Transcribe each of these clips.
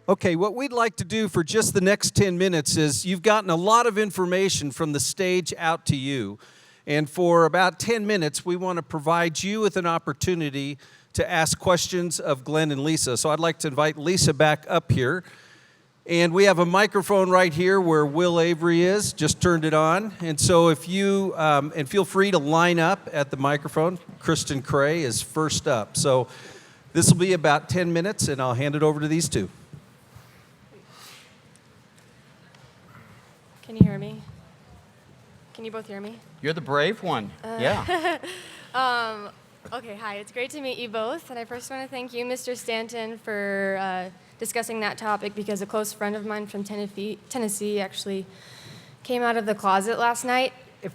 Okay, what we'd like to do for just the next 10 minutes is you've gotten a lot of information from the stage out to you. And for about 10 minutes, we want to provide you with an opportunity to ask questions of Glenn and Lisa. So I'd like to invite Lisa back up here. And we have a microphone right here where Will Avery is, just turned it on. And so if you, and feel free to line up at the microphone. Kristen Cray is first up. So this will be about 10 minutes, and I'll hand it over to these two. Can you hear me? Can you both hear me? You're the brave one. Yeah. Okay, hi. It's great to meet you both. And I first want to thank you, Mr. Stanton, for discussing that topic because a close friend of mine from Tennessee actually came out of the closet last night.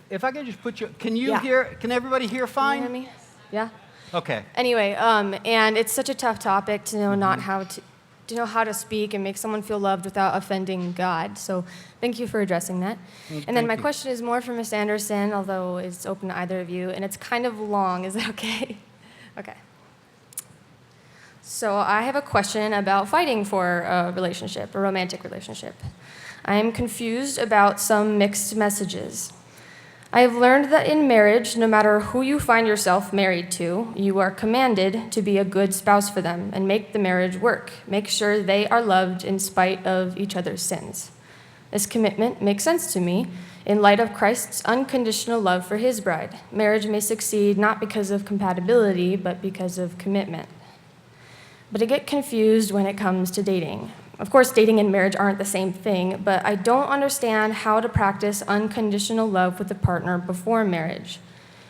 If I could just put you, can you Yeah. hear, can everybody hear fine? Can you hear me? Yeah? Okay. Anyway, and it's such a tough topic to know not how to know how to speak and make someone feel loved without offending God. So thank you for addressing that. And then my question is more for Ms. Anderson, although it's open to either of you, and it's kind of long. Is that okay? Okay. So I have a question about fighting for a relationship, a romantic relationship. I am confused about some mixed messages. I have learned that in marriage, no matter who you find yourself married to, you are commanded to be a good spouse for them and make the marriage work. Make sure they are loved in spite of each other's sins. This commitment makes sense to me in light of Christ's unconditional love for his bride. Marriage may succeed not because of compatibility, but because of commitment. But I get confused when it comes to dating. Of course, dating and marriage aren't the same thing, but I don't understand how to practice unconditional love with a partner before marriage.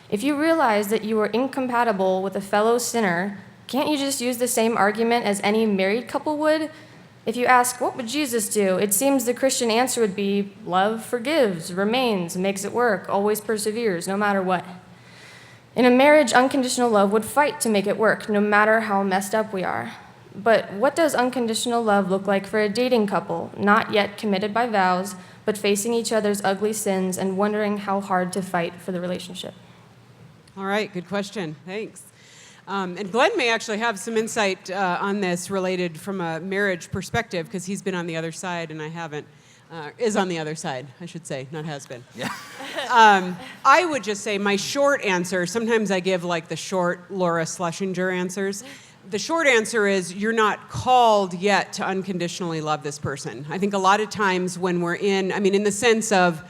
If you realize that you are incompatible with a fellow sinner, can't you just use the same argument as any married couple would? If you ask, what would Jesus do? It seems the Christian answer would be, love forgives, remains, makes it work, always perseveres, no matter what. In a marriage, unconditional love would fight to make it work, no matter how messed up we are. But what does unconditional love look like for a dating couple, not yet committed by vows, but facing each other's ugly sins and wondering how hard to fight for the relationship? All right, good question. Thanks. And Glenn may actually have some insight on this related from a marriage perspective because he's been on the other side and I haven't. Is on the other side, I should say, not has been. Yeah. I would just say my short answer, sometimes I give like the short Laura Schlesinger answers. The short answer is you're not called yet to unconditionally love this person. I think a lot of times when we're in the sense of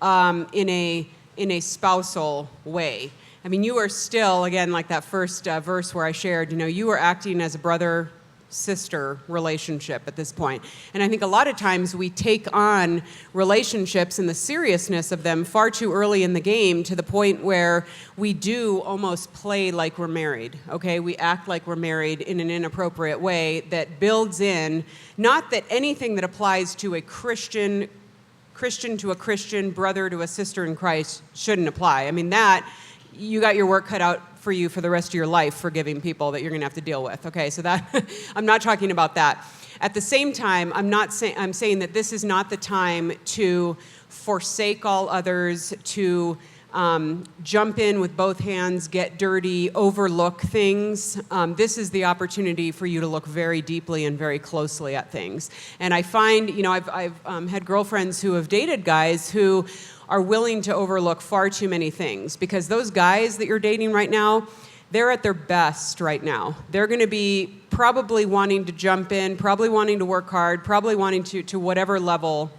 in a spousal way. I mean, you are still, again, like that first verse where I shared, you are acting as a brother-sister relationship at this point. And I think a lot of times we take on relationships and the seriousness of them far too early in the game to the point where we do almost play like we're married, okay? We act like we're married in an inappropriate way that builds in, not that anything that applies to a Christian to a Christian, brother to a sister in Christ shouldn't apply. I mean, that, you got your work cut out for you for the rest of your life, forgiving people that you're going to have to deal with. Okay, so that I'm not talking about that. At the same time, I'm saying that this is not the time to forsake all others, to jump in with both hands, get dirty, overlook things. This is the opportunity for you to look very deeply and very closely at things. And I find, I've had girlfriends who have dated guys who are willing to overlook far too many things because those guys that you're dating right now, they're at their best right now. They're going to be probably wanting to jump in, probably wanting to work hard, probably wanting to whatever level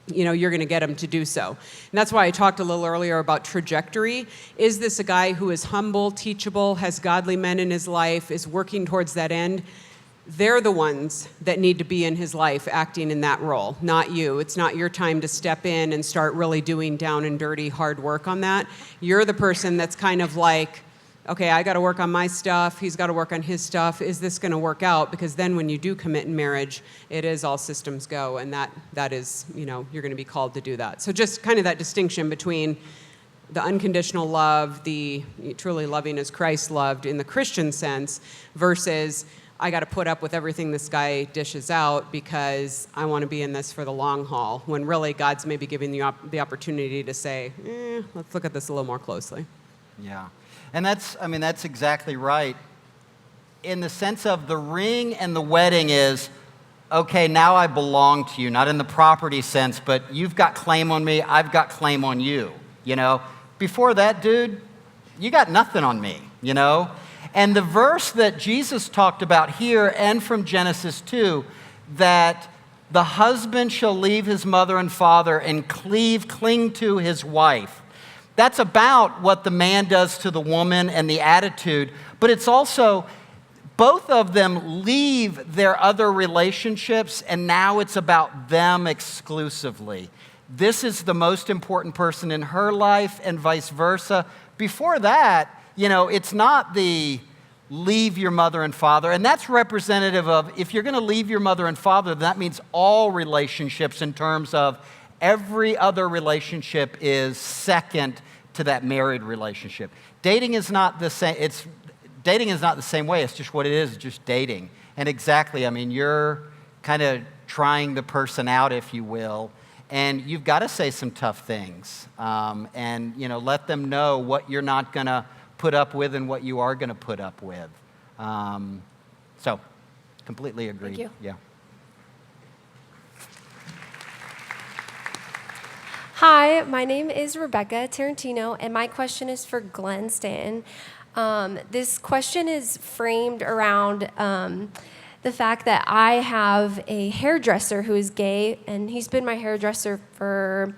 you're going to get them to do so. And that's why I talked a little earlier about trajectory. Is this a guy who is humble, teachable, has godly men in his life, is working towards that end? They're the ones that need to be in his life acting in that role, not you. It's not your time to step in and start really doing down and dirty hard work on that. You're the person that's kind of like, okay, I got to work on my stuff. He's got to work on his stuff. Is this going to work out? Because then when you do commit in marriage, it is all systems go. And that is, you're going to be called to do that. So just kind of that distinction between the unconditional love, the truly loving as Christ loved in the Christian sense versus I got to put up with everything this guy dishes out because I want to be in this for the long haul, when really God's maybe giving you the opportunity to say, let's look at this a little more closely. Yeah. And that's exactly right. In the sense of the ring and the wedding is okay, now I belong to you, not in the property sense, but you've got claim on me, I've got claim on you, you know? Before that, dude, you got nothing on me, you know? And the verse that Jesus talked about here and from Genesis 2, that the husband shall leave his mother and father and cling to his wife. That's about what the man does to the woman and the attitude, but it's also both of them leave their other relationships, and now it's about them exclusively. This is the most important person in her life, and vice versa. Before that, you know, it's not the leave your mother and father, and that's representative of if you're going to leave your mother and father, that means all relationships in terms of every other relationship is second to that married relationship. Dating is not the same. Dating is not the same way. It's just what it is. It's just dating. And exactly, I mean, you're kind of trying the person out, if you will, and you've got to say some tough things, and you know, let them know what you're not going to put up with and what you are going to put up with. So, completely agree. Thank you. Yeah. Hi, my name is Rebecca Tarantino, and my question is for Glenn Stanton. This question is framed around the fact that I have a hairdresser who is gay, and he's been my hairdresser for,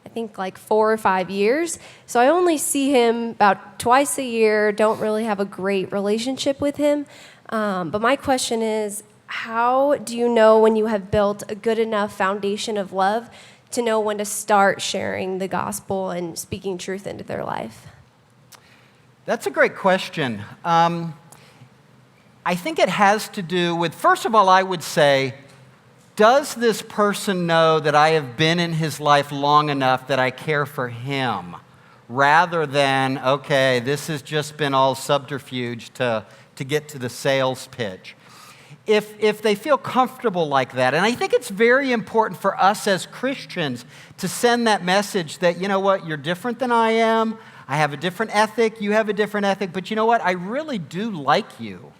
I think, like 4 or 5 years. So I only see him about twice a year, don't really have a great relationship with him. But my question is, how do you know when you have built a good enough foundation of love to know when to start sharing the gospel and speaking truth into their life? That's a great question. I think it has to do with, first of all, I would say, does this person know that I have been in his life long enough that I care for him? Rather than, okay, this has just been all subterfuge to get to the sales pitch. If they feel comfortable like that, and I think it's very important for us as Christians to send that message that, you know what, you're different than I am, I have a different ethic, you have a different ethic, but you know what, I really do like you.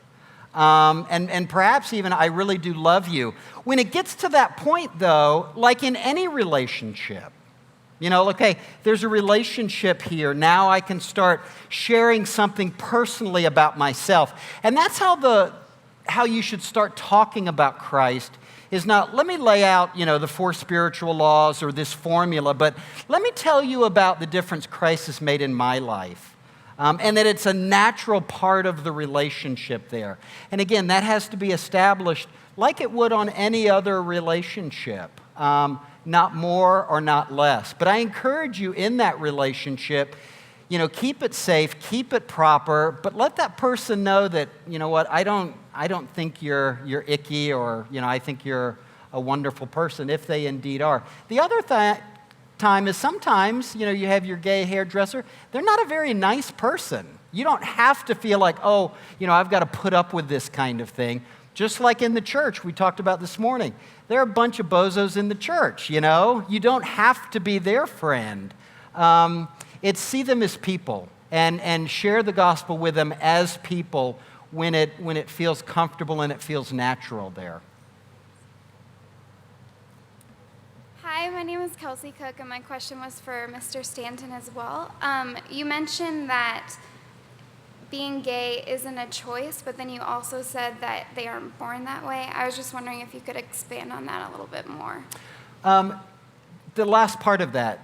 And perhaps even I really do love you. When it gets to that point, though, like in any relationship, you know, okay, there's a relationship here. Now I can start sharing something personally about myself. And that's how you should start talking about Christ, is not, let me lay out, you know, the 4 spiritual laws or this formula, but let me tell you about the difference Christ has made in my life. And that it's a natural part of the relationship there. And again, that has to be established like it would on any other relationship, not more or not less. But I encourage you in that relationship, you know, keep it safe, keep it proper, but let that person know that, you know what, I don't think you're icky, or, you know, I think you're a wonderful person, if they indeed are. The other time is sometimes, you know, you have your gay hairdresser, they're not a very nice person. You don't have to feel like, oh, you know, I've got to put up with this kind of thing. Just like in the church we talked about this morning. There are a bunch of bozos in the church, you know. You don't have to be their friend. It's see them as people and share the gospel with them as people when it feels comfortable and it feels natural there. Hi, my name is Kelsey Cook, and my question was for Mr. Stanton as well. You mentioned that being gay isn't a choice, but then you also said that they aren't born that way. I was just wondering if you could expand on that a little bit more. The last part of that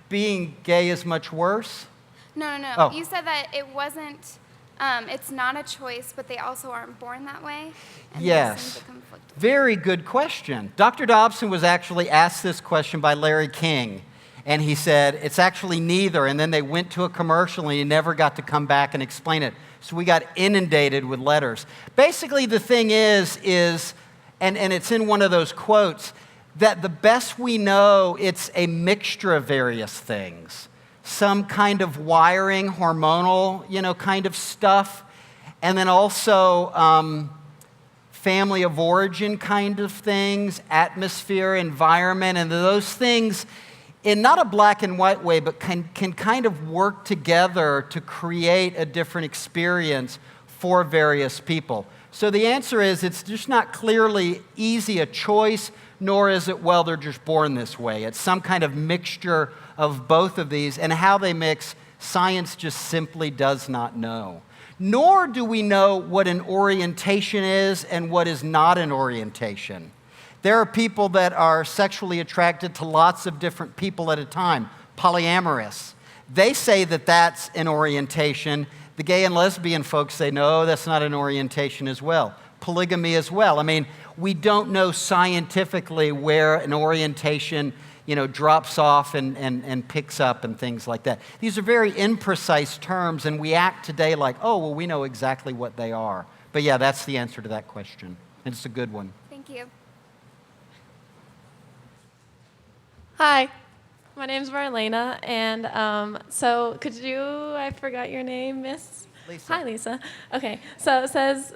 being gay is much worse? No. Oh. You said that it wasn't, it's not a choice, but they also aren't born that way. And Yes. that seems to conflict with Very good question. Dr. Dobson was actually asked this question by Larry King, and he said, it's actually neither, and then they went to a commercial, and he never got to come back and explain it. So we got inundated with letters. Basically, the thing is and it's in one of those quotes, that the best we know, it's a mixture of various things. Some kind of wiring, hormonal, you know, kind of stuff, and then also family of origin kind of things, atmosphere, environment, and those things, in not a black and white way, but can kind of work together to create a different experience for various people. So the answer is it's just not clearly easy a choice, nor is it, well, they're just born this way. It's some kind of mixture of both of these, and how they mix, science just simply does not know. Nor do we know what an orientation is and what is not an orientation. There are people that are sexually attracted to lots of different people at a time, polyamorous. They say that that's an orientation. The gay and lesbian folks say, no, that's not an orientation as well. Polygamy as well. I mean, we don't know scientifically where an orientation, drops off and picks up and things like that. These are very imprecise terms, and we act today like, oh, well, we know exactly what they are. But yeah, that's the answer to that question, and it's a good one. Thank you. Hi, my name's Marlena, and so I forgot your name, Miss? Lisa. Hi, Lisa. Okay, so it says,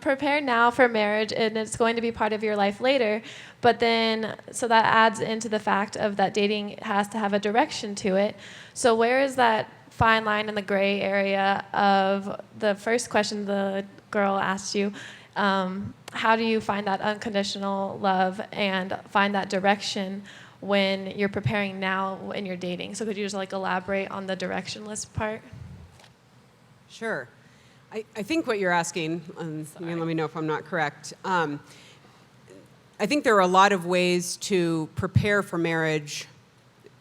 prepare now for marriage, and it's going to be part of your life later, but then, so that adds into the fact of that dating has to have a direction to it. So where is that fine line in the gray area of the first question the girl asked you? How do you find that unconditional love and find that direction when you're preparing now when you're dating? So could you just elaborate on the directionless part? Sure. I think what you're asking, and you can let me know if I'm not correct. I think there are a lot of ways to prepare for marriage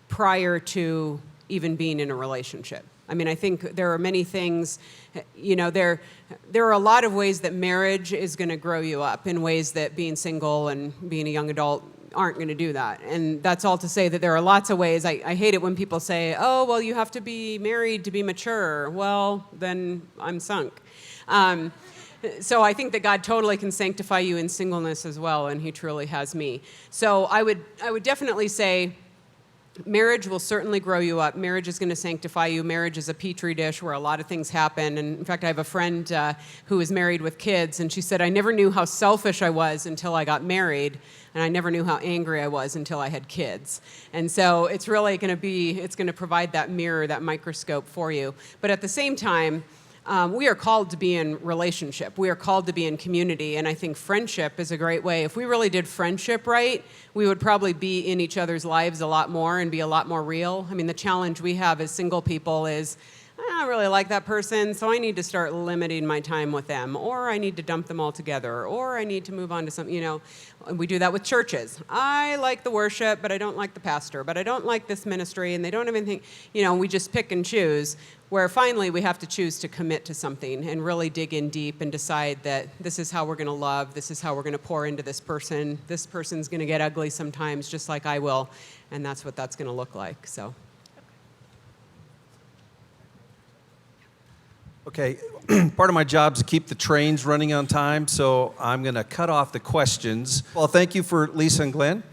prior to even being in a relationship. I mean, I think there are many things, there are a lot of ways that marriage is going to grow you up in ways that being single and being a young adult aren't going to do that. And that's all to say that there are lots of ways. I hate it when people say, oh, well, you have to be married to be mature. Well, then I'm sunk. So I think that God totally can sanctify you in singleness as well, and he truly has me. So I would definitely say marriage will certainly grow you up. Marriage is going to sanctify you. Marriage is a petri dish where a lot of things happen. And in fact, I have a friend who is married with kids, and she said, I never knew how selfish I was until I got married, and I never knew how angry I was until I had kids. And so it's really going to provide that mirror, that microscope for you. But at the same time, we are called to be in relationship. We are called to be in community, and I think friendship is a great way. If we really did friendship right, we would probably be in each other's lives a lot more and be a lot more real. I mean, the challenge we have as single people is, I don't really like that person, so I need to start limiting my time with them, or I need to dump them all together, or I need to move on to something, We do that with churches. I like the worship, but I don't like the pastor, but I don't like this ministry, and they don't have anything, we just pick and choose, where finally we have to choose to commit to something and really dig in deep and decide that this is how we're going to love, this is how we're going to pour into this person. This person's going to get ugly sometimes, just like I will, and that's what that's going to look like, so. Okay, part of my job is to keep the trains running on time, so I'm going to cut off the questions. Well, thank you for Lisa and Glenn.